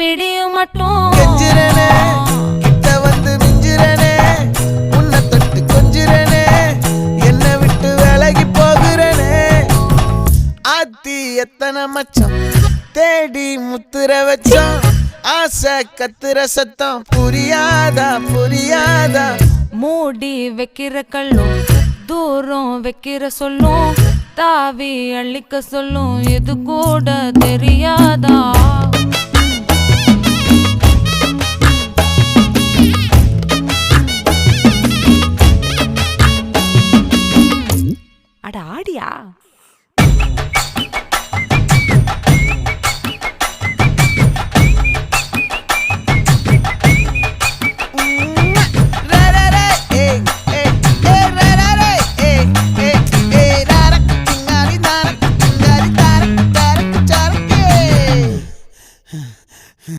பிடியும் மட்டும் கெஞ்சிரனே கிட்ட வந்து மிஞ்சிரனே உன்னை தொட்டு கொஞ்சிரனே என்னை விட்டு விலகி போகிறனே ஆத்தி எத்தனை மச்சம் தேடி முத்துற வச்சோம் ஆசை கத்துற சத்தம் புரியாதா புரியாதா மூடி வைக்கிற கல்லும் தூரம் வைக்கிற சொல்லும் தாவி அள்ளிக்க சொல்லும் இது கூட தெரியாதா